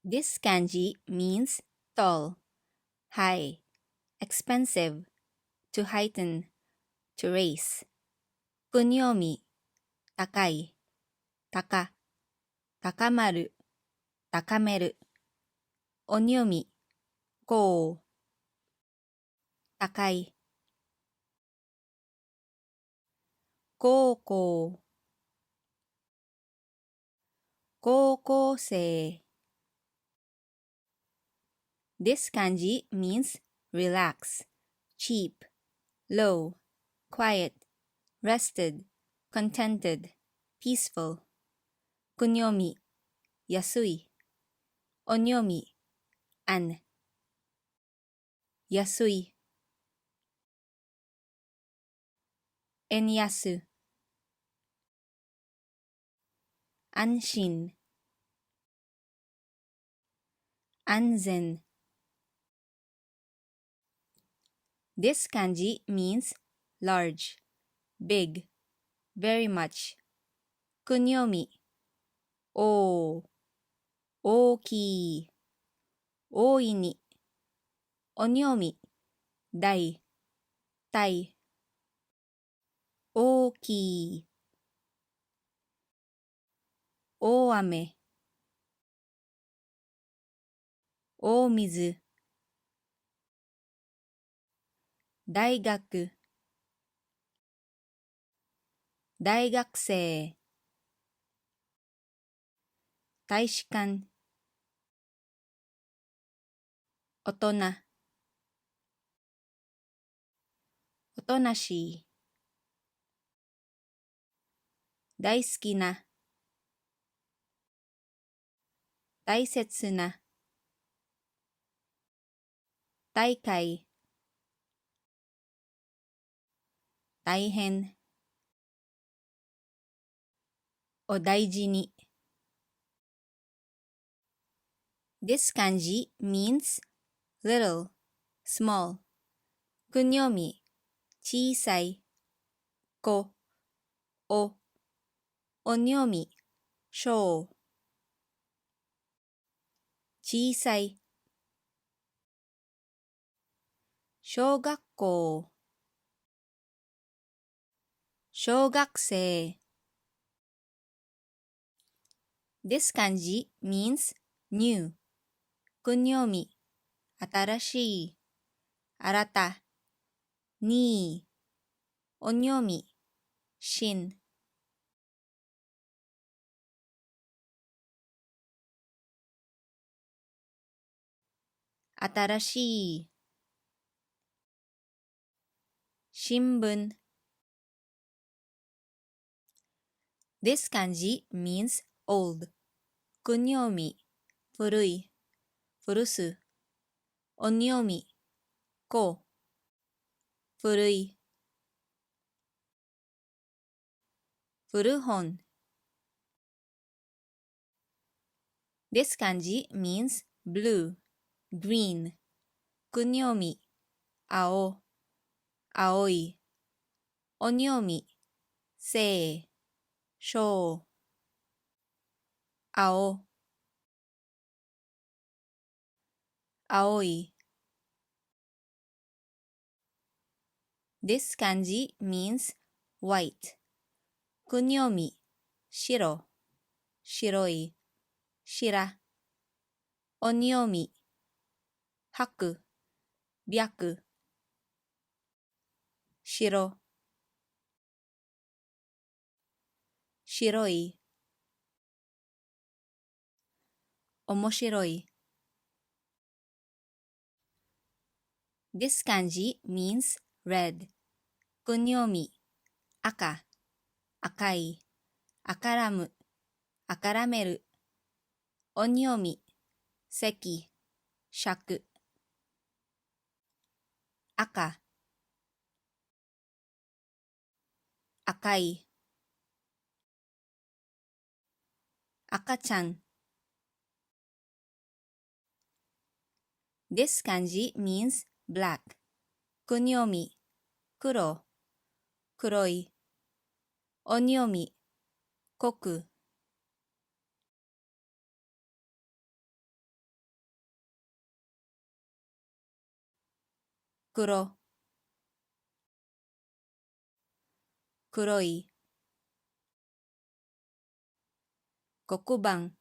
This kanji means tall, high, expensive, to heighten, to raise. Kunyomi, 高い、高、高まる、高める。Onyomi, 高、高い。高校、高校生。This kanji means relax, cheap, low, quiet, rested, contented, peaceful. Kunyomi, 安い。Onyomi, 安。安い。円安。安心。安全。This kanji means large, big, very much. Kunyomi, 大きい。大いに。Onyomi, 大大きい。大雨。大水。大学。大学生。大使館。大人。おとなしい。大好きな。大切な。大会。大変。お大事に。This kanji means little, small. Kunyomi, 小さい。こ、お。Onyomi, 小。小さい。小学校。小学生。This kanji means new. Kunyomi, 新しい。新た。に。Onyomi, 新。新しい。新聞。This kanji means old. Kunyomi, 古い。古す。Onyomi, 古。古い。古本。This kanji means blue, green. Kunyomi, 青。青い。Onyomi, 生。小。青。青い。This kanji means white. Kunyomi, 白。白い。白。Onyomi, 白。白。白。白い。面白い。This kanji means red. Kunyomi, 赤。赤い。赤らむ。赤らめる。Onyomi, 席。尺。赤。赤い。赤ちゃん。This kanji means black. Kunyomi, 黒。黒い。Onyomi, 濃く。黒、黒い、黒板、